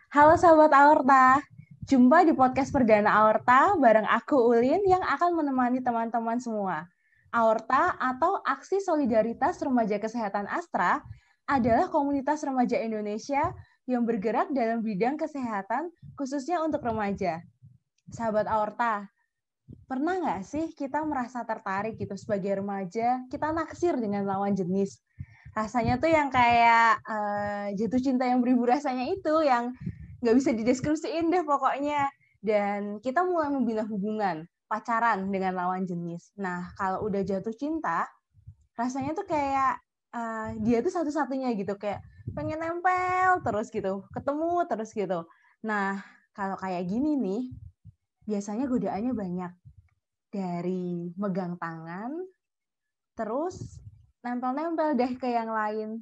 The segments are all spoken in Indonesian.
Halo sahabat Aorta, jumpa di podcast perdana Aorta bareng aku Ulin yang akan menemani teman-teman semua. Aorta atau Aksi Solidaritas Remaja Kesehatan Astra adalah komunitas remaja Indonesia yang bergerak dalam bidang kesehatan khususnya untuk remaja. Sahabat Aorta, pernah nggak sih kita merasa tertarik gitu sebagai remaja, kita naksir dengan lawan jenis? Rasanya tuh yang kayak jatuh cinta yang beribu rasanya itu, yang nggak bisa dideskripsiin deh pokoknya. Dan kita mulai membina hubungan, pacaran dengan lawan jenis. Nah, kalau udah jatuh cinta, rasanya tuh kayak dia tuh satu-satunya gitu, kayak pengen nempel terus gitu, ketemu terus gitu. Nah, kalau kayak gini nih, biasanya godaannya banyak. Dari megang tangan, terus nempel-nempel deh ke yang lain.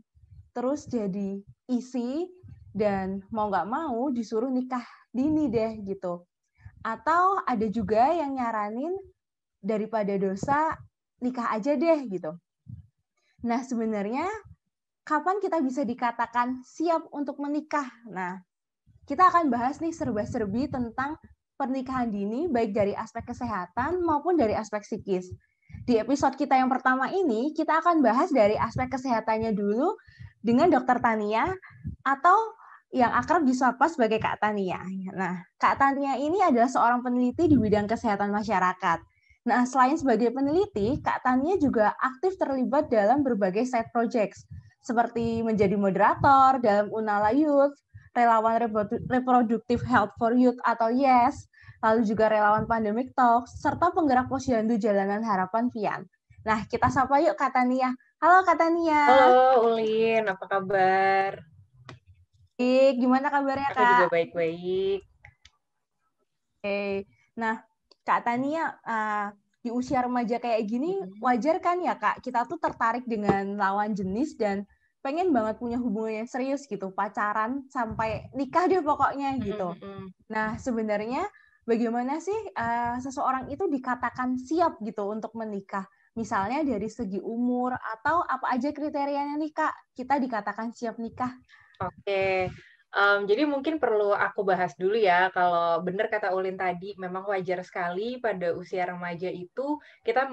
Terus jadi isi, dan mau nggak mau disuruh nikah dini deh gitu. Atau ada juga yang nyaranin daripada dosa, nikah aja deh gitu. Nah sebenarnya kapan kita bisa dikatakan siap untuk menikah? Nah, kita akan bahas nih serba-serbi tentang pernikahan dini, baik dari aspek kesehatan maupun dari aspek psikis. Di episode kita yang pertama ini, kita akan bahas dari aspek kesehatannya dulu dengan Dokter Tania, atau yang akrab disapa sebagai Kak Tania. Nah, Kak Tania ini adalah seorang peneliti di bidang kesehatan masyarakat. Nah, selain sebagai peneliti, Kak Tania juga aktif terlibat dalam berbagai side projects, seperti menjadi moderator dalam Unala Youth, relawan Reproductive Health for Youth atau YES, lalu juga relawan Pandemic Talks, serta penggerak posyandu Jalanan Harapan Pian. Nah, kita sapa yuk Kak Tania. Halo Kak Tania. Halo Ulin, apa kabar? Gimana kabarnya Aku juga Kak? baik-baik. Nah, Kak Tania, di usia remaja kayak gini, wajar kan ya Kak, kita tuh tertarik dengan lawan jenis dan pengen banget punya hubungan yang serius gitu, pacaran sampai nikah deh pokoknya gitu. Nah, sebenarnya bagaimana sih seseorang itu dikatakan siap gitu untuk menikah? Misalnya dari segi umur atau apa aja kriterianya nih Kak, kita dikatakan siap nikah? Oke, jadi mungkin perlu aku bahas dulu ya, kalau benar kata Ulin tadi, memang wajar sekali pada usia remaja itu kita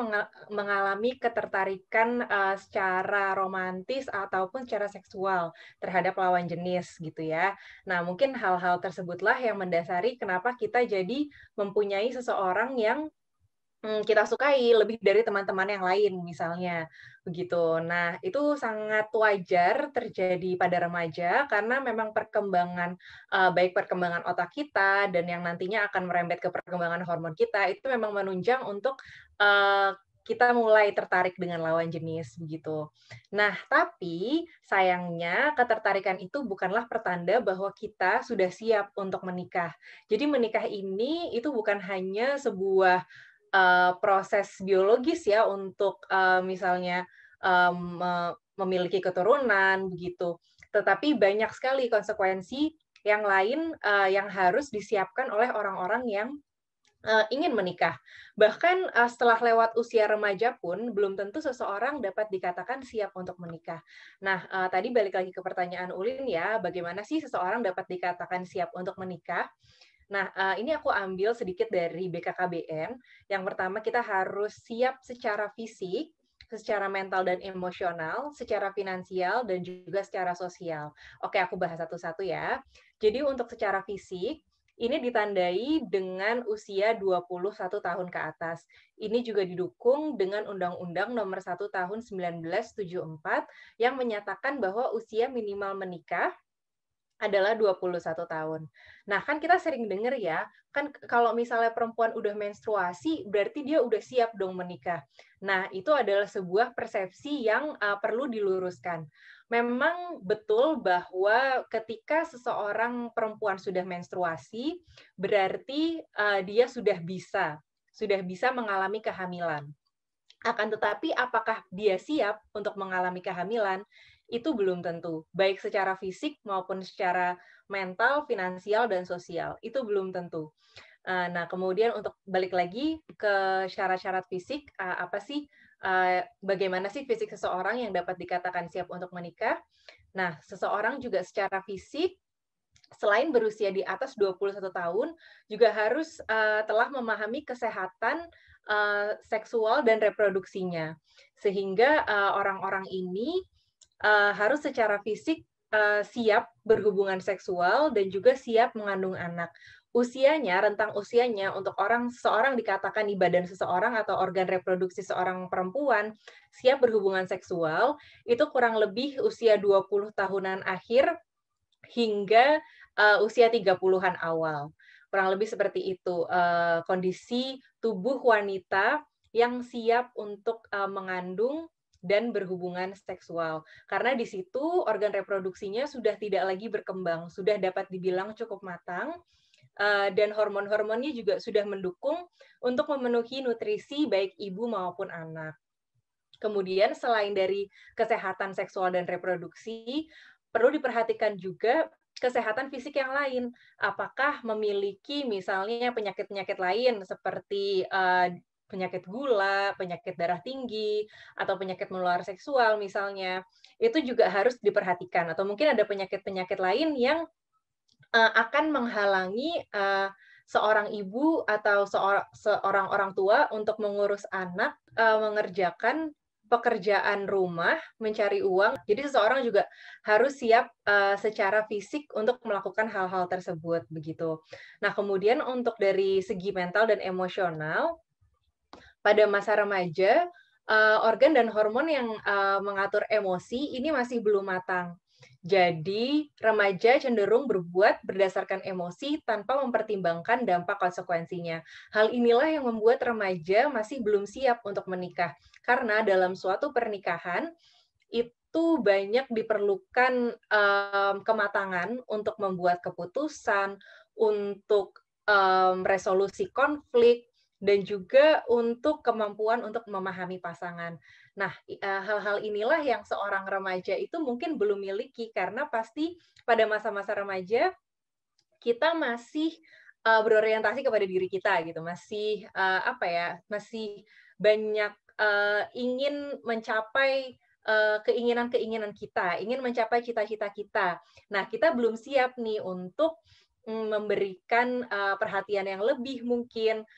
mengalami ketertarikan secara romantis ataupun secara seksual terhadap lawan jenis gitu ya. Nah, mungkin hal-hal tersebutlah yang mendasari kenapa kita jadi mempunyai seseorang yang kita sukai lebih dari teman-teman yang lain misalnya, begitu. Nah, itu sangat wajar terjadi pada remaja karena memang perkembangan, baik perkembangan otak kita dan yang nantinya akan merembet ke perkembangan hormon kita, itu memang menunjang untuk, kita mulai tertarik dengan lawan jenis, begitu. Nah, tapi sayangnya ketertarikan itu bukanlah pertanda bahwa kita sudah siap untuk menikah. Jadi menikah ini itu bukan hanya sebuah proses biologis ya untuk, misalnya, memiliki keturunan begitu. Tetapi banyak sekali konsekuensi yang lain, yang harus disiapkan oleh orang-orang yang, ingin menikah. Bahkan, setelah lewat usia remaja pun belum tentu seseorang dapat dikatakan siap untuk menikah. Nah, tadi balik lagi ke pertanyaan Ulin ya, bagaimana sih seseorang dapat dikatakan siap untuk menikah? Nah, ini aku ambil sedikit dari BKKBN. Yang pertama kita harus siap secara fisik, secara mental dan emosional, secara finansial, dan juga secara sosial. Oke, aku bahas satu-satu ya. Jadi untuk secara fisik, ini ditandai dengan usia 21 tahun ke atas. Ini juga didukung dengan Undang-Undang Nomor 1 Tahun 1974 yang menyatakan bahwa usia minimal menikah adalah 21 tahun. Nah, kan kita sering dengar ya, kan kalau misalnya perempuan udah menstruasi, berarti dia udah siap dong menikah. Nah, itu adalah sebuah persepsi yang perlu diluruskan. Memang betul bahwa ketika seseorang perempuan sudah menstruasi, berarti dia sudah bisa mengalami kehamilan. Akan tetapi apakah dia siap untuk mengalami kehamilan? Itu belum tentu, baik secara fisik maupun secara mental, finansial, dan sosial. Itu belum tentu. Nah, kemudian untuk balik lagi ke syarat-syarat fisik, apa sih, bagaimana sih fisik seseorang yang dapat dikatakan siap untuk menikah? Nah, seseorang juga secara fisik selain berusia di atas 21 tahun, juga harus telah memahami kesehatan seksual dan reproduksinya. Sehingga orang-orang ini harus secara fisik siap berhubungan seksual dan juga siap mengandung anak. Rentang usianya untuk seseorang dikatakan di badan seseorang atau organ reproduksi seorang perempuan siap berhubungan seksual, itu kurang lebih usia 20 tahunan akhir hingga usia 30-an awal. Kurang lebih seperti itu kondisi tubuh wanita yang siap untuk mengandung dan berhubungan seksual. Karena di situ organ reproduksinya sudah tidak lagi berkembang, sudah dapat dibilang cukup matang, dan hormon-hormonnya juga sudah mendukung untuk memenuhi nutrisi baik ibu maupun anak. Kemudian selain dari kesehatan seksual dan reproduksi, perlu diperhatikan juga kesehatan fisik yang lain. Apakah memiliki misalnya penyakit-penyakit lain seperti penyakit gula, penyakit darah tinggi, atau penyakit menular seksual misalnya. Itu juga harus diperhatikan. Atau mungkin ada penyakit-penyakit lain yang akan menghalangi seorang ibu atau seorang orang tua untuk mengurus anak, mengerjakan pekerjaan rumah, mencari uang. Jadi seseorang juga harus siap secara fisik untuk melakukan hal-hal tersebut begitu. Nah, kemudian untuk dari segi mental dan emosional, pada masa remaja, organ dan hormon yang mengatur emosi ini masih belum matang. Jadi, remaja cenderung berbuat berdasarkan emosi tanpa mempertimbangkan dampak konsekuensinya. Hal inilah yang membuat remaja masih belum siap untuk menikah. Karena dalam suatu pernikahan, itu banyak diperlukan kematangan untuk membuat keputusan, untuk resolusi konflik, dan juga untuk kemampuan untuk memahami pasangan. Nah, hal-hal inilah yang seorang remaja itu mungkin belum miliki, karena pasti pada masa-masa remaja kita masih berorientasi kepada diri kita gitu, masih masih banyak ingin mencapai keinginan-keinginan kita, ingin mencapai cita-cita kita. Nah, kita belum siap nih untuk memberikan perhatian yang lebih mungkin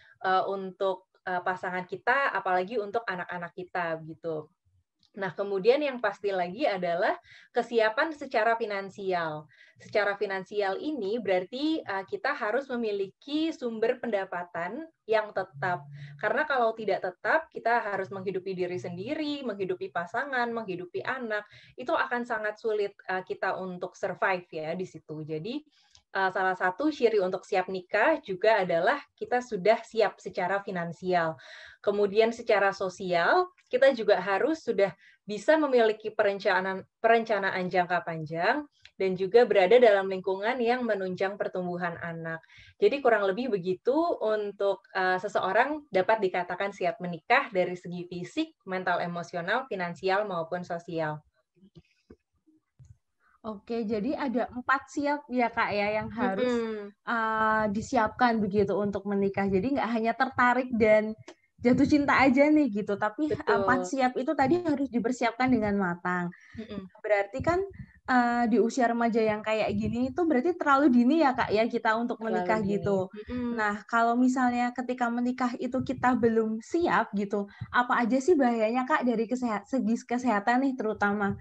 untuk pasangan kita, apalagi untuk anak-anak kita gitu. Nah, kemudian yang pasti lagi adalah kesiapan secara finansial. Secara finansial ini berarti kita harus memiliki sumber pendapatan yang tetap. Karena kalau tidak tetap, kita harus menghidupi diri sendiri, menghidupi pasangan, menghidupi anak. Itu akan sangat sulit kita untuk survive ya di situ. Jadi, salah satu ciri untuk siap nikah juga adalah kita sudah siap secara finansial. Kemudian secara sosial, kita juga harus sudah bisa memiliki perencanaan jangka panjang dan juga berada dalam lingkungan yang menunjang pertumbuhan anak. Jadi kurang lebih begitu untuk seseorang dapat dikatakan siap menikah dari segi fisik, mental, emosional, finansial, maupun sosial. Oke, jadi ada 4 siap ya Kak ya yang harus disiapkan begitu untuk menikah. Jadi nggak hanya tertarik dan jatuh cinta aja nih gitu, tapi 4 siap itu tadi harus dipersiapkan dengan matang. Berarti kan di usia remaja yang kayak gini itu berarti terlalu dini ya Kak ya kita untuk menikah gitu. Nah, kalau misalnya ketika menikah itu kita belum siap gitu, apa aja sih bahayanya Kak dari segi kesehatan nih terutama?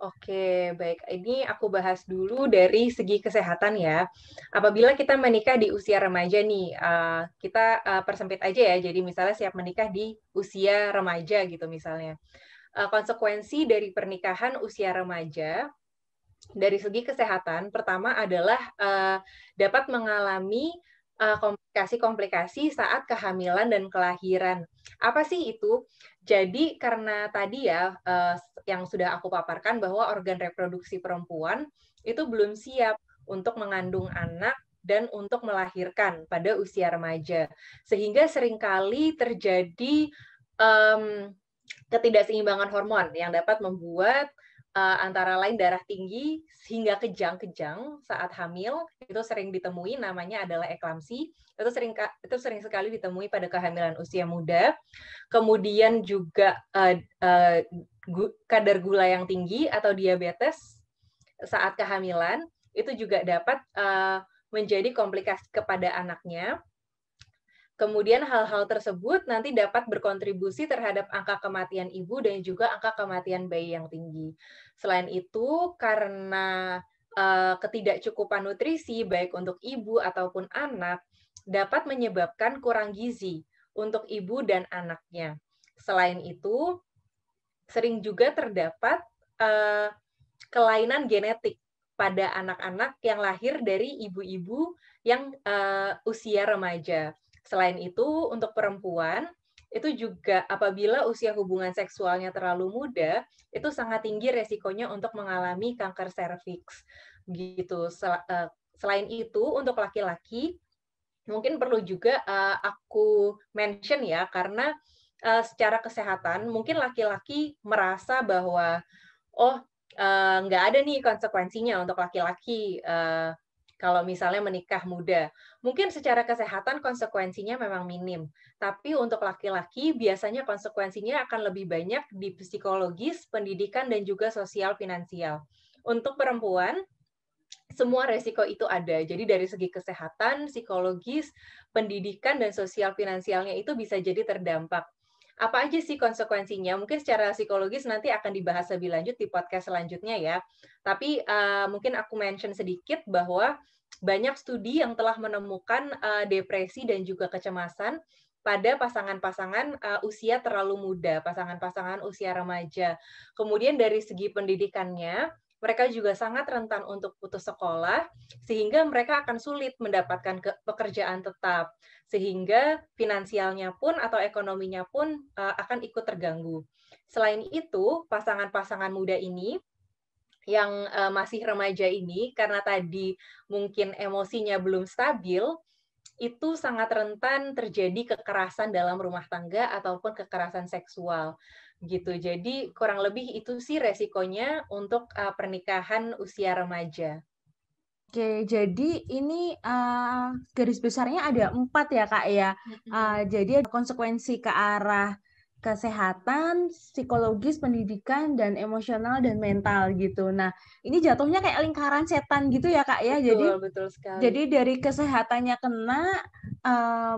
Oke, baik. Ini aku bahas dulu dari segi kesehatan ya. Apabila kita menikah di usia remaja nih, kita persempit aja ya. Jadi misalnya siap menikah di usia remaja gitu misalnya. Konsekuensi dari pernikahan usia remaja dari segi kesehatan, pertama adalah dapat mengalami komplikasi-komplikasi saat kehamilan dan kelahiran. Apa sih itu? Jadi karena tadi ya yang sudah aku paparkan bahwa organ reproduksi perempuan itu belum siap untuk mengandung anak dan untuk melahirkan pada usia remaja. Sehingga seringkali terjadi ketidakseimbangan hormon yang dapat membuat antara lain darah tinggi hingga kejang-kejang saat hamil. Itu sering ditemui, namanya adalah eklamsi. Itu sering sekali ditemui pada kehamilan usia muda. Kemudian juga kadar gula yang tinggi atau diabetes saat kehamilan. itu juga dapat menjadi komplikasi kepada anaknya. Kemudian hal-hal tersebut nanti dapat berkontribusi terhadap angka kematian ibu dan juga angka kematian bayi yang tinggi. Selain itu, karena ketidakcukupan nutrisi baik untuk ibu ataupun anak dapat menyebabkan kurang gizi untuk ibu dan anaknya. Selain itu, sering juga terdapat kelainan genetik pada anak-anak yang lahir dari ibu-ibu yang usia remaja. Selain itu, untuk perempuan, itu juga apabila usia hubungan seksualnya terlalu muda, itu sangat tinggi resikonya untuk mengalami kanker serviks. Gitu. Selain itu, untuk laki-laki, mungkin perlu juga aku mention ya, karena secara kesehatan, mungkin laki-laki merasa bahwa, nggak ada nih konsekuensinya untuk laki-laki kalau misalnya menikah muda. Mungkin secara kesehatan konsekuensinya memang minim, tapi untuk laki-laki biasanya konsekuensinya akan lebih banyak di psikologis, pendidikan, dan juga sosial finansial. Untuk perempuan, semua resiko itu ada. Jadi dari segi kesehatan, psikologis, pendidikan, dan sosial finansialnya itu bisa jadi terdampak. Apa aja sih konsekuensinya? Mungkin secara psikologis nanti akan dibahas lebih lanjut di podcast selanjutnya ya. Tapi mungkin aku mention sedikit bahwa banyak studi yang telah menemukan depresi dan juga kecemasan pada pasangan-pasangan usia terlalu muda, pasangan-pasangan usia remaja. Kemudian dari segi pendidikannya, mereka juga sangat rentan untuk putus sekolah, sehingga mereka akan sulit mendapatkan pekerjaan tetap, sehingga finansialnya pun atau ekonominya pun akan ikut terganggu. Selain itu, pasangan-pasangan muda ini yang masih remaja ini, karena tadi mungkin emosinya belum stabil, itu sangat rentan terjadi kekerasan dalam rumah tangga ataupun kekerasan seksual gitu. Jadi kurang lebih itu sih resikonya untuk pernikahan usia remaja. Oke, jadi ini garis besarnya ada 4 ya Kak ya. Jadi ada konsekuensi ke arah kesehatan, psikologis, pendidikan, dan emosional dan mental gitu. Nah, ini jatuhnya kayak lingkaran setan gitu ya Kak ya. Betul sekali. Jadi dari kesehatannya kena,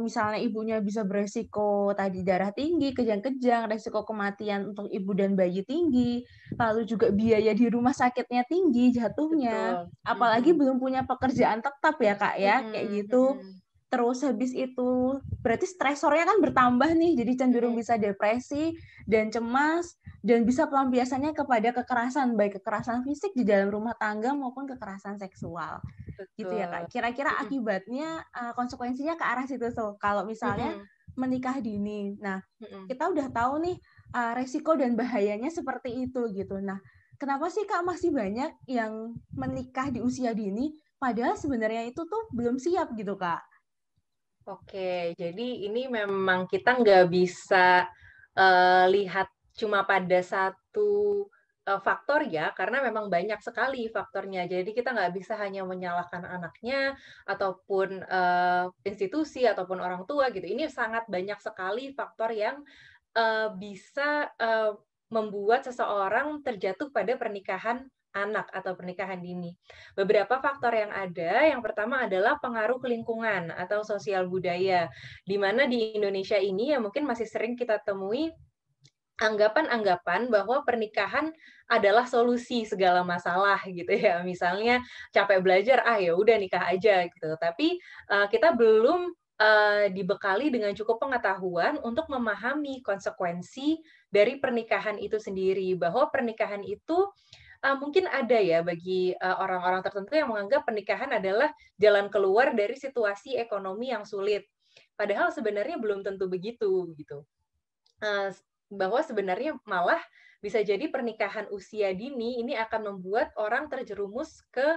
misalnya ibunya bisa beresiko tadi darah tinggi, kejang-kejang, resiko kematian untuk ibu dan bayi tinggi, lalu juga biaya di rumah sakitnya tinggi jatuhnya, apalagi belum punya pekerjaan tetap ya Kak ya, kayak gitu. Terus habis itu berarti stresornya kan bertambah nih, jadi cenderung bisa depresi dan cemas, dan bisa pelampiasannya kepada kekerasan, baik kekerasan fisik di dalam rumah tangga maupun kekerasan seksual. Betul. Gitu ya Kak. Kira-kira akibatnya konsekuensinya ke arah situ tuh. Kalau misalnya menikah dini. Nah, kita udah tahu nih resiko dan bahayanya seperti itu gitu. Nah, kenapa sih Kak masih banyak yang menikah di usia dini padahal sebenarnya itu tuh belum siap gitu Kak? Oke, jadi ini memang kita nggak bisa lihat cuma pada satu faktor ya, karena memang banyak sekali faktornya. Jadi kita nggak bisa hanya menyalahkan anaknya, ataupun institusi, ataupun orang tua gitu. Ini sangat banyak sekali faktor yang bisa membuat seseorang terjatuh pada pernikahan anak atau pernikahan dini. Beberapa faktor yang ada, yang pertama adalah pengaruh lingkungan atau sosial budaya, di mana di Indonesia ini ya mungkin masih sering kita temui anggapan-anggapan bahwa pernikahan adalah solusi segala masalah gitu ya. Misalnya capek belajar, ya udah nikah aja gitu. Tapi kita belum dibekali dengan cukup pengetahuan untuk memahami konsekuensi dari pernikahan itu sendiri, bahwa pernikahan itu mungkin ada ya bagi orang-orang tertentu yang menganggap pernikahan adalah jalan keluar dari situasi ekonomi yang sulit. Padahal sebenarnya belum tentu begitu gitu. Bahwa sebenarnya malah bisa jadi pernikahan usia dini ini akan membuat orang terjerumus ke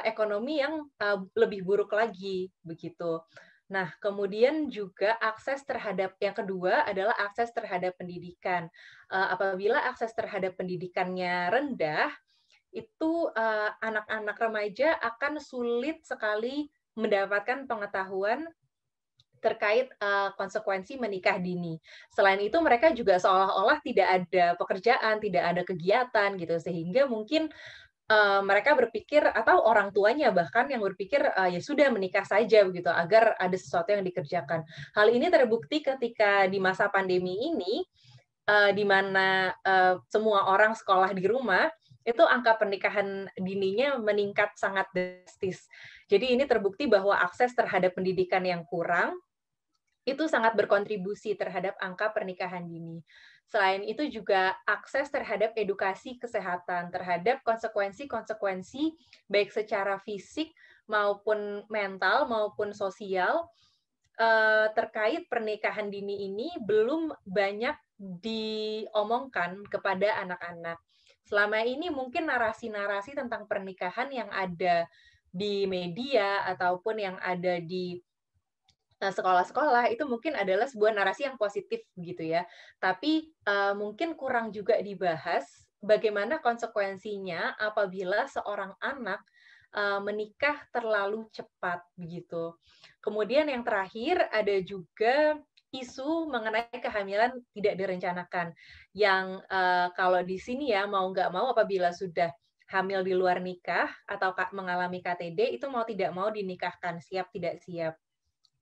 ekonomi yang lebih buruk lagi begitu. Nah, kemudian juga akses terhadap, yang kedua adalah akses terhadap pendidikan. Apabila akses terhadap pendidikannya rendah, itu anak-anak remaja akan sulit sekali mendapatkan pengetahuan terkait konsekuensi menikah dini. Selain itu, mereka juga seolah-olah tidak ada pekerjaan, tidak ada kegiatan gitu, sehingga mungkin mereka berpikir, atau orang tuanya bahkan yang berpikir ya sudah menikah saja begitu agar ada sesuatu yang dikerjakan. Hal ini terbukti ketika di masa pandemi ini, di mana semua orang sekolah di rumah, itu angka pernikahan dininya meningkat sangat drastis. Jadi ini terbukti bahwa akses terhadap pendidikan yang kurang itu sangat berkontribusi terhadap angka pernikahan dini. Selain itu juga akses terhadap edukasi kesehatan, terhadap konsekuensi-konsekuensi baik secara fisik maupun mental maupun sosial terkait pernikahan dini ini belum banyak diomongkan kepada anak-anak. Selama ini mungkin narasi-narasi tentang pernikahan yang ada di media ataupun yang ada di sekolah-sekolah itu mungkin adalah sebuah narasi yang positif gitu ya. Tapi mungkin kurang juga dibahas bagaimana konsekuensinya apabila seorang anak menikah terlalu cepat begitu. Kemudian yang terakhir ada juga isu mengenai kehamilan tidak direncanakan yang kalau di sini ya mau nggak mau apabila sudah hamil di luar nikah atau mengalami KTD itu mau tidak mau dinikahkan, siap tidak siap.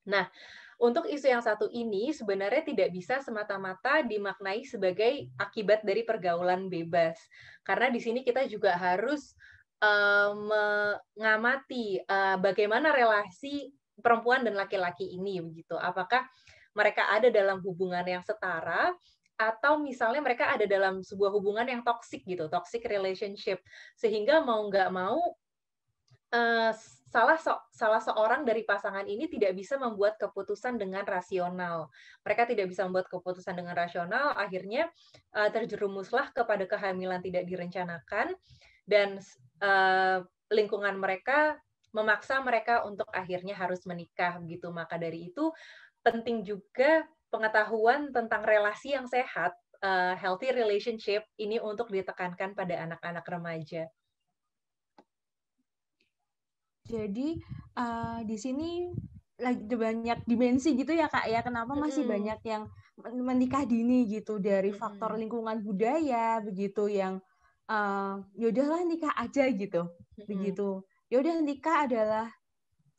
Nah, untuk isu yang satu ini sebenarnya tidak bisa semata-mata dimaknai sebagai akibat dari pergaulan bebas. Karena di sini kita juga harus mengamati bagaimana relasi perempuan dan laki-laki ini begitu. Apakah mereka ada dalam hubungan yang setara atau misalnya mereka ada dalam sebuah hubungan yang toxic gitu, toxic relationship. Sehingga mau nggak mau salah seorang dari pasangan ini tidak bisa membuat keputusan dengan rasional. Mereka tidak bisa membuat keputusan dengan rasional, akhirnya terjerumuslah kepada kehamilan tidak direncanakan, dan lingkungan mereka memaksa mereka untuk akhirnya harus menikah gitu. Maka dari itu penting juga pengetahuan tentang relasi yang sehat, healthy relationship ini untuk ditekankan pada anak-anak remaja. Jadi di sini lagi banyak dimensi gitu ya Kak ya, kenapa masih banyak yang menikah dini gitu dari faktor lingkungan budaya begitu yang ya udahlah nikah aja gitu. Begitu. Ya udah nikah adalah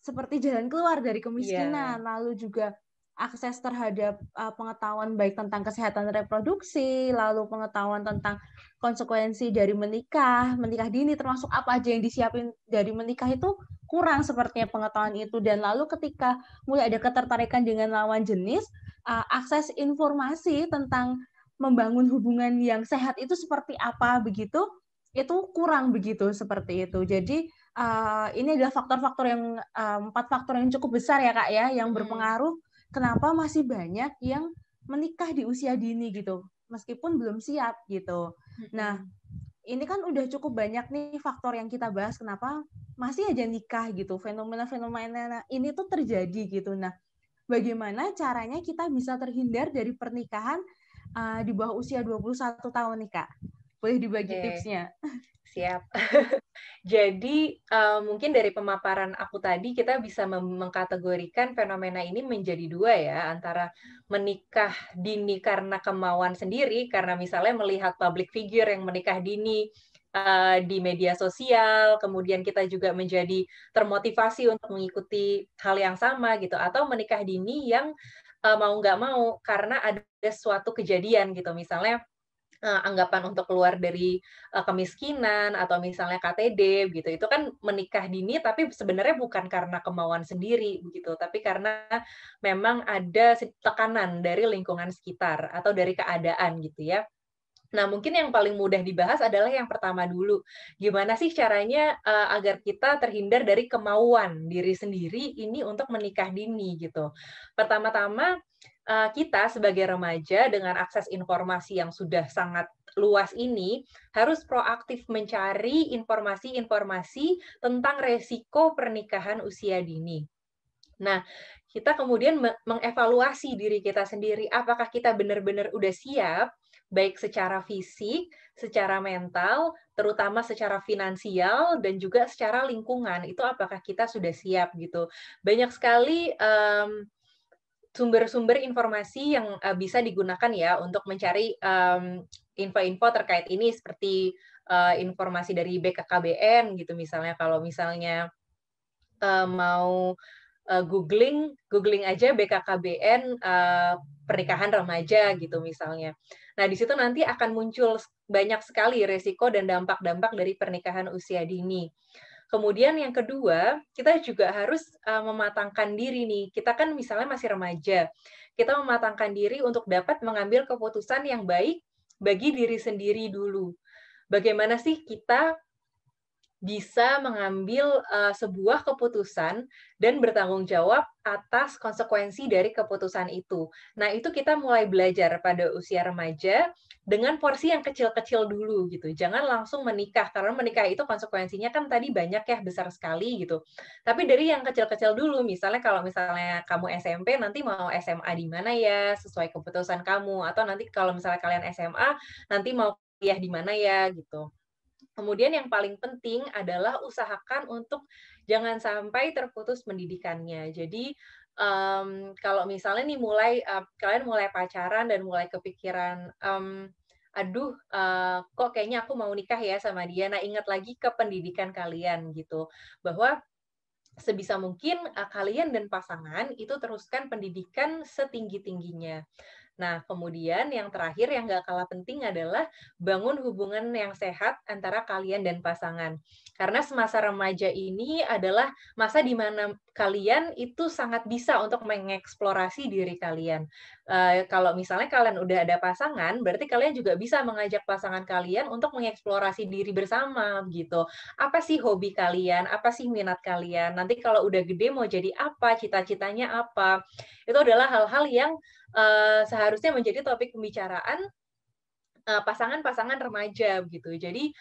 seperti jalan keluar dari kemiskinan, lalu juga akses terhadap pengetahuan baik tentang kesehatan reproduksi, lalu pengetahuan tentang konsekuensi dari menikah dini, termasuk apa aja yang disiapin dari menikah itu kurang sepertinya pengetahuan itu. Dan lalu ketika mulai ada ketertarikan dengan lawan jenis, akses informasi tentang membangun hubungan yang sehat itu seperti apa begitu, itu kurang begitu seperti itu. Jadi ini adalah faktor-faktor yang 4 faktor yang cukup besar ya Kak ya, yang berpengaruh kenapa masih banyak yang menikah di usia dini gitu, meskipun belum siap gitu. Nah, ini kan udah cukup banyak nih faktor yang kita bahas kenapa masih aja nikah gitu, fenomena-fenomena ini tuh terjadi gitu. Nah, bagaimana caranya kita bisa terhindar dari pernikahan di bawah usia 21 tahun nih Kak? Boleh dibagi tipsnya? Siap. Jadi mungkin dari pemaparan aku tadi kita bisa mengkategorikan fenomena ini menjadi dua ya, antara menikah dini karena kemauan sendiri, karena misalnya melihat public figure yang menikah dini di media sosial, kemudian kita juga menjadi termotivasi untuk mengikuti hal yang sama gitu, atau menikah dini yang mau nggak mau karena ada suatu kejadian gitu, misalnya anggapan untuk keluar dari kemiskinan atau misalnya KTD gitu, itu kan menikah dini tapi sebenarnya bukan karena kemauan sendiri begitu, tapi karena memang ada tekanan dari lingkungan sekitar atau dari keadaan gitu ya. Nah, mungkin yang paling mudah dibahas adalah yang pertama dulu. Gimana sih caranya agar kita terhindar dari kemauan diri sendiri ini untuk menikah dini gitu. Pertama-tama kita sebagai remaja dengan akses informasi yang sudah sangat luas ini harus proaktif mencari informasi-informasi tentang resiko pernikahan usia dini. Nah, kita kemudian mengevaluasi diri kita sendiri, apakah kita benar-benar udah siap, baik secara fisik, secara mental, terutama secara finansial, dan juga secara lingkungan, itu apakah kita sudah siap gitu. Banyak sekali sumber-sumber informasi yang bisa digunakan ya untuk mencari info-info terkait ini seperti informasi dari BKKBN gitu misalnya. Kalau misalnya mau googling aja BKKBN pernikahan remaja gitu misalnya. Nah, di situ nanti akan muncul banyak sekali resiko dan dampak-dampak dari pernikahan usia dini. Kemudian yang kedua, kita juga harus mematangkan diri nih. Kita kan misalnya masih remaja. Kita mematangkan diri untuk dapat mengambil keputusan yang baik bagi diri sendiri dulu. Bagaimana sih kita bisa mengambil sebuah keputusan dan bertanggung jawab atas konsekuensi dari keputusan itu. Nah, itu kita mulai belajar pada usia remaja dengan porsi yang kecil-kecil dulu gitu. Jangan langsung menikah karena menikah itu konsekuensinya kan tadi banyak ya, besar sekali gitu. Tapi dari yang kecil-kecil dulu, misalnya kalau misalnya kamu SMP nanti mau SMA di mana ya sesuai keputusan kamu, atau nanti kalau misalnya kalian SMA nanti mau kuliah di mana ya gitu. Kemudian yang paling penting adalah usahakan untuk jangan sampai terputus pendidikannya. Jadi kalau misalnya nih kalian mulai pacaran dan mulai kepikiran, aduh, kok kayaknya aku mau nikah ya sama dia. Nah, ingat lagi ke pendidikan kalian gitu, bahwa sebisa mungkin kalian dan pasangan itu teruskan pendidikan setinggi-tingginya. Nah, kemudian yang terakhir yang nggak kalah penting adalah bangun hubungan yang sehat antara kalian dan pasangan. Karena semasa remaja ini adalah masa di mana kalian itu sangat bisa untuk mengeksplorasi diri kalian. Kalau misalnya kalian udah ada pasangan, berarti kalian juga bisa mengajak pasangan kalian untuk mengeksplorasi diri bersama gitu. Apa sih hobi kalian? Apa sih minat kalian? Nanti kalau udah gede mau jadi apa? Cita-citanya apa? Itu adalah hal-hal yang seharusnya menjadi topik pembicaraan pasangan-pasangan remaja gitu. Jadi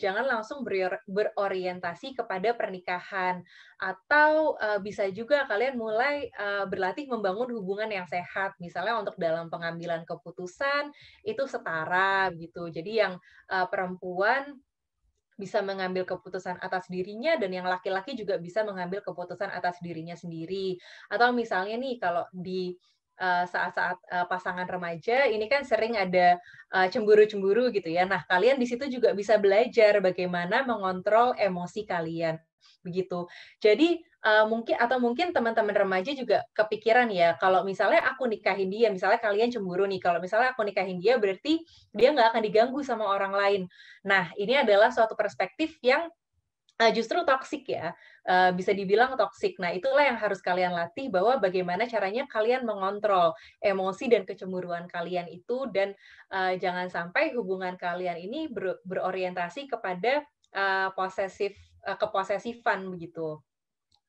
jangan langsung berorientasi kepada pernikahan, atau bisa juga kalian mulai berlatih membangun hubungan yang sehat. Misalnya untuk dalam pengambilan keputusan itu setara gitu. Jadi yang perempuan bisa mengambil keputusan atas dirinya dan yang laki-laki juga bisa mengambil keputusan atas dirinya sendiri. Atau misalnya nih kalau di saat-saat pasangan remaja ini kan sering ada cemburu-cemburu gitu ya. Nah, kalian di situ juga bisa belajar bagaimana mengontrol emosi kalian. Begitu. Jadi mungkin teman-teman remaja juga kepikiran ya, kalau misalnya aku nikahin dia, misalnya kalian cemburu nih, kalau misalnya aku nikahin dia berarti dia nggak akan diganggu sama orang lain. Nah, ini adalah suatu perspektif yang justru toksik ya, bisa dibilang toksik. Nah, itulah yang harus kalian latih bahwa bagaimana caranya kalian mengontrol emosi dan kecemburuan kalian itu dan jangan sampai hubungan kalian ini berorientasi kepada keposesifan begitu.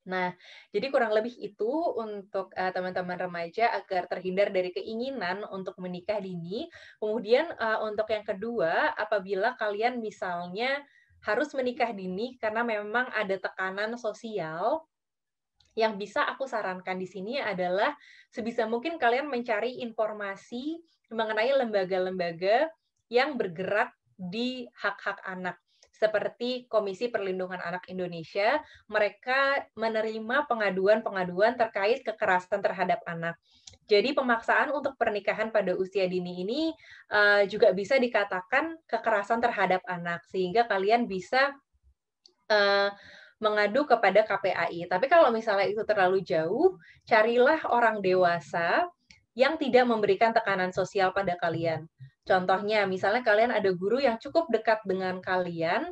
Nah, jadi kurang lebih itu untuk teman-teman remaja agar terhindar dari keinginan untuk menikah dini. Kemudian untuk yang kedua, apabila kalian misalnya harus menikah dini karena memang ada tekanan sosial, yang bisa aku sarankan di sini adalah sebisa mungkin kalian mencari informasi mengenai lembaga-lembaga yang bergerak di hak-hak anak. Seperti Komisi Perlindungan Anak Indonesia, mereka menerima pengaduan-pengaduan terkait kekerasan terhadap anak. Jadi pemaksaan untuk pernikahan pada usia dini ini juga bisa dikatakan kekerasan terhadap anak, sehingga kalian bisa mengadu kepada KPAI. Tapi kalau misalnya itu terlalu jauh, carilah orang dewasa yang tidak memberikan tekanan sosial pada kalian. Contohnya, misalnya kalian ada guru yang cukup dekat dengan kalian,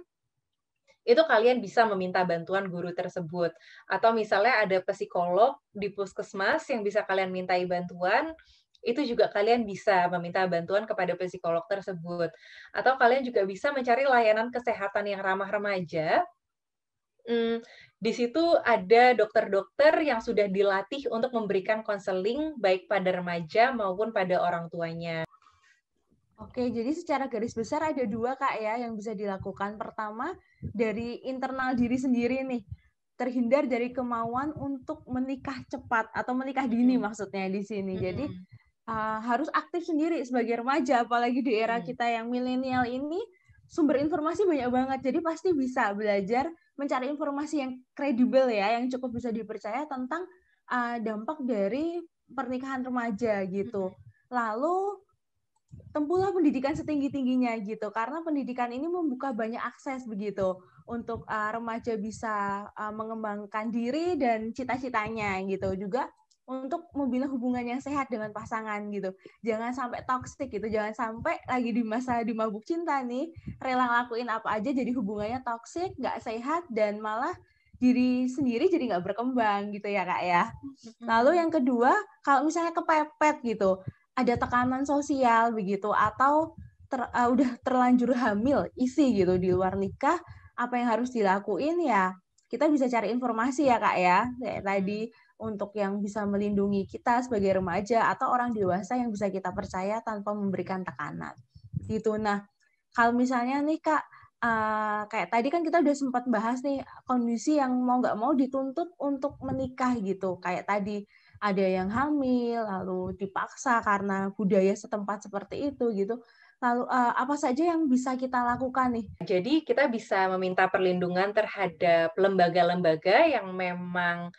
itu kalian bisa meminta bantuan guru tersebut. Atau misalnya ada psikolog di puskesmas yang bisa kalian mintai bantuan, itu juga kalian bisa meminta bantuan kepada psikolog tersebut. Atau kalian juga bisa mencari layanan kesehatan yang ramah remaja. Di situ ada dokter-dokter yang sudah dilatih untuk memberikan konseling baik pada remaja maupun pada orang tuanya. Oke, jadi secara garis besar ada dua Kak ya yang bisa dilakukan. Pertama, dari internal diri sendiri nih, terhindar dari kemauan untuk menikah cepat atau menikah dini maksudnya di sini. Jadi harus aktif sendiri sebagai remaja, apalagi di era kita yang milenial ini, sumber informasi banyak banget. Jadi pasti bisa belajar mencari informasi yang kredibel ya, yang cukup bisa dipercaya tentang dampak dari pernikahan remaja gitu. Lalu tempuhlah pendidikan setinggi-tingginya gitu, karena pendidikan ini membuka banyak akses begitu untuk remaja bisa mengembangkan diri dan cita-citanya gitu, juga untuk membina hubungan yang sehat dengan pasangan gitu. Jangan sampai toksik gitu, jangan sampai lagi di masa di mabuk cinta nih, rela ngelakuin apa aja jadi hubungannya toksik, nggak sehat, dan malah diri sendiri jadi nggak berkembang gitu ya Kak ya. Lalu yang kedua, kalau misalnya kepepet gitu, ada tekanan sosial begitu, atau udah terlanjur hamil, isi gitu di luar nikah, apa yang harus dilakuin ya, kita bisa cari informasi ya Kak ya, kayak tadi untuk yang bisa melindungi kita sebagai remaja atau orang dewasa yang bisa kita percaya tanpa memberikan tekanan. Gitu. Nah, kalau misalnya nih Kak, kayak tadi kan kita udah sempat bahas nih kondisi yang mau nggak mau dituntut untuk menikah gitu. Kayak tadi ada yang hamil, lalu dipaksa karena budaya setempat seperti itu gitu. Lalu apa saja yang bisa kita lakukan nih? Jadi kita bisa meminta perlindungan terhadap lembaga-lembaga yang memang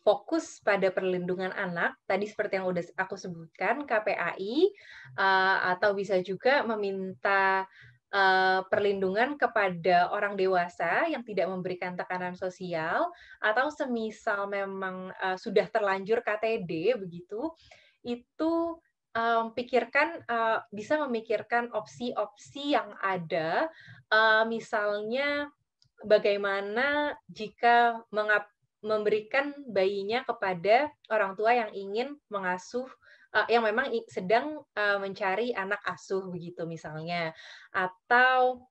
fokus pada perlindungan anak, tadi seperti yang udah aku sebutkan, KPAI, atau bisa juga meminta perlindungan kepada orang dewasa yang tidak memberikan tekanan sosial, atau semisal memang sudah terlanjur KTD begitu, itu bisa memikirkan opsi-opsi yang ada, misalnya bagaimana jika memberikan bayinya kepada orang tua yang ingin mengasuh, yang memang sedang mencari anak asuh begitu misalnya. Atau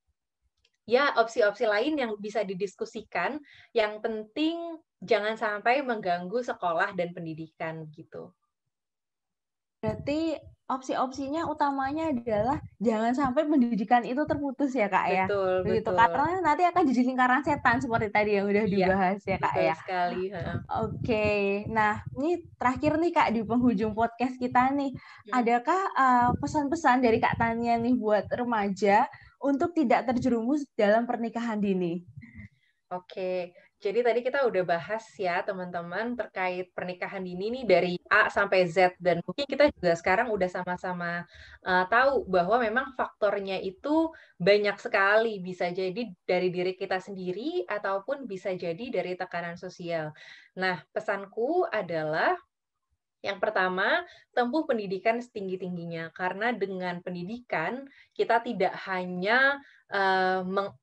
ya opsi-opsi lain yang bisa didiskusikan, yang penting jangan sampai mengganggu sekolah dan pendidikan gitu. Berarti opsi-opsinya utamanya adalah jangan sampai pendidikan itu terputus ya Kak ya. Betul, Begitu, betul. karena nanti akan jadi lingkaran setan seperti tadi yang udah dibahas ya Kak betul ya. sekali. Oke, nah ini terakhir nih Kak di penghujung podcast kita nih, adakah pesan-pesan dari Kak Tania nih buat remaja untuk tidak terjerumus dalam pernikahan dini? Oke, jadi tadi kita udah bahas ya teman-teman terkait pernikahan dini nih dari A sampai Z, dan mungkin kita juga sekarang udah sama-sama tahu bahwa memang faktornya itu banyak sekali, bisa jadi dari diri kita sendiri ataupun bisa jadi dari tekanan sosial. Nah, pesanku adalah yang pertama, tempuh pendidikan setinggi-tingginya, karena dengan pendidikan kita tidak hanya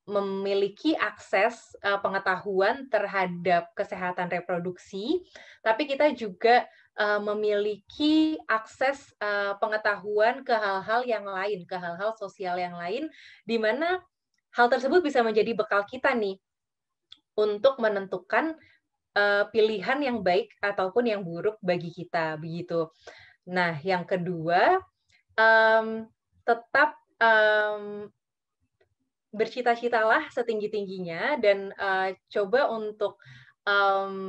memiliki akses pengetahuan terhadap kesehatan reproduksi, tapi kita juga memiliki akses pengetahuan ke hal-hal yang lain, ke hal-hal sosial yang lain, di mana hal tersebut bisa menjadi bekal kita nih untuk menentukan pilihan yang baik ataupun yang buruk bagi kita, begitu. Nah, yang kedua, tetap bercita-citalah setinggi-tingginya dan coba untuk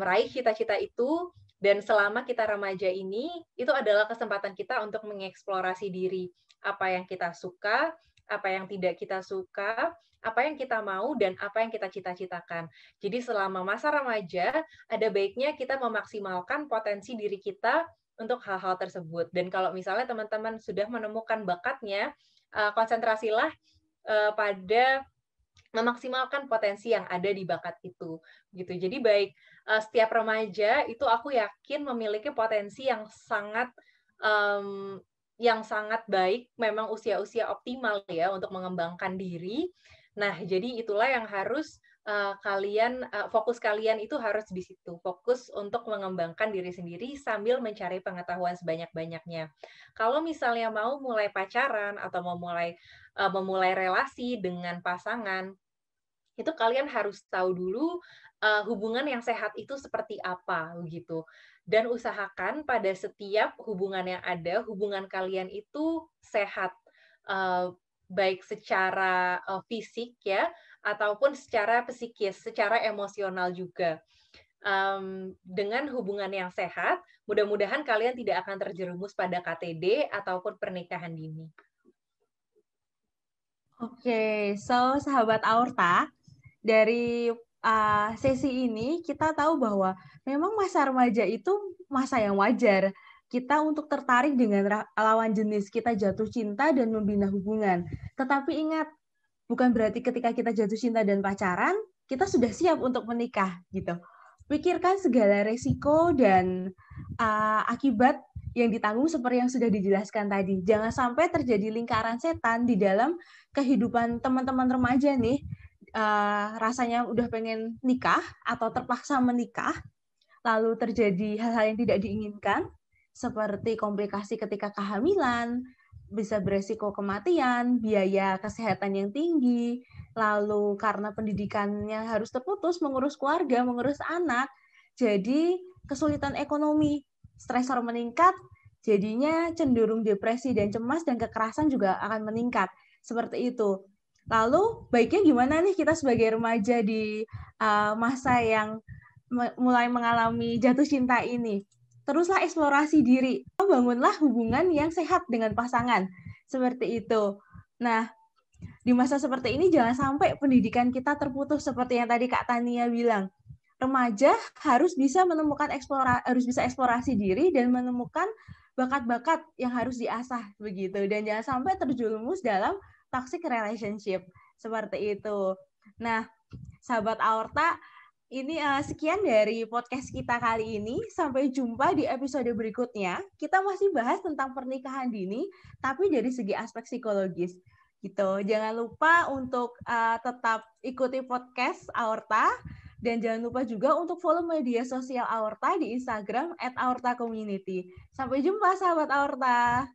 raih cita-cita itu, dan selama kita remaja ini, itu adalah kesempatan kita untuk mengeksplorasi diri. Apa yang kita suka, apa yang tidak kita suka, apa yang kita mau, dan apa yang kita cita-citakan. Jadi selama masa remaja, ada baiknya kita memaksimalkan potensi diri kita untuk hal-hal tersebut. Dan kalau misalnya teman-teman sudah menemukan bakatnya, konsentrasilah pada memaksimalkan potensi yang ada di bakat itu, gitu. Jadi baik setiap remaja itu aku yakin memiliki potensi yang sangat baik, memang usia-usia optimal ya untuk mengembangkan diri. Nah, jadi itulah yang harus fokus kalian itu harus di situ, fokus untuk mengembangkan diri sendiri sambil mencari pengetahuan sebanyak-banyaknya. Kalau misalnya mau mulai pacaran atau mau memulai relasi dengan pasangan, itu kalian harus tahu dulu hubungan yang sehat itu seperti apa, begitu. Dan usahakan pada setiap hubungan yang ada, hubungan kalian itu sehat, baik secara fisik ya, ataupun secara psikis, secara emosional juga. Dengan hubungan yang sehat, mudah-mudahan kalian tidak akan terjerumus pada KTD ataupun pernikahan dini. Oke, so sahabat Aorta, dari sesi ini kita tahu bahwa memang masa remaja itu masa yang wajar. kita untuk tertarik dengan lawan jenis, kita jatuh cinta dan membina hubungan. Tetapi ingat, bukan berarti ketika kita jatuh cinta dan pacaran, kita sudah siap untuk menikah gitu. Pikirkan segala resiko dan akibat yang ditanggung seperti yang sudah dijelaskan tadi. Jangan sampai terjadi lingkaran setan di dalam kehidupan teman-teman remaja nih, rasanya udah pengen nikah atau terpaksa menikah, lalu terjadi hal-hal yang tidak diinginkan, seperti komplikasi ketika kehamilan, bisa beresiko kematian, biaya kesehatan yang tinggi, lalu karena pendidikannya harus terputus, mengurus keluarga, mengurus anak, jadi kesulitan ekonomi, stresor meningkat, jadinya cenderung depresi dan cemas dan kekerasan juga akan meningkat. Seperti itu. Lalu baiknya gimana nih kita sebagai remaja di masa yang mulai mengalami jatuh cinta ini? Teruslah eksplorasi diri, bangunlah hubungan yang sehat dengan pasangan. Seperti itu. Nah, di masa seperti ini jangan sampai pendidikan kita terputus seperti yang tadi Kak Tania bilang. Remaja harus bisa menemukan harus bisa eksplorasi diri dan menemukan bakat-bakat yang harus diasah begitu, dan jangan sampai terjerumus dalam toxic relationship seperti itu. Nah, sahabat Aorta, ini sekian dari podcast kita kali ini. Sampai jumpa di episode berikutnya. Kita masih bahas tentang pernikahan dini, tapi dari segi aspek psikologis. Gitu. Jangan lupa untuk tetap ikuti podcast Aorta, dan jangan lupa juga untuk follow media sosial Aorta di Instagram @aortacommunity. Sampai jumpa sahabat Aorta.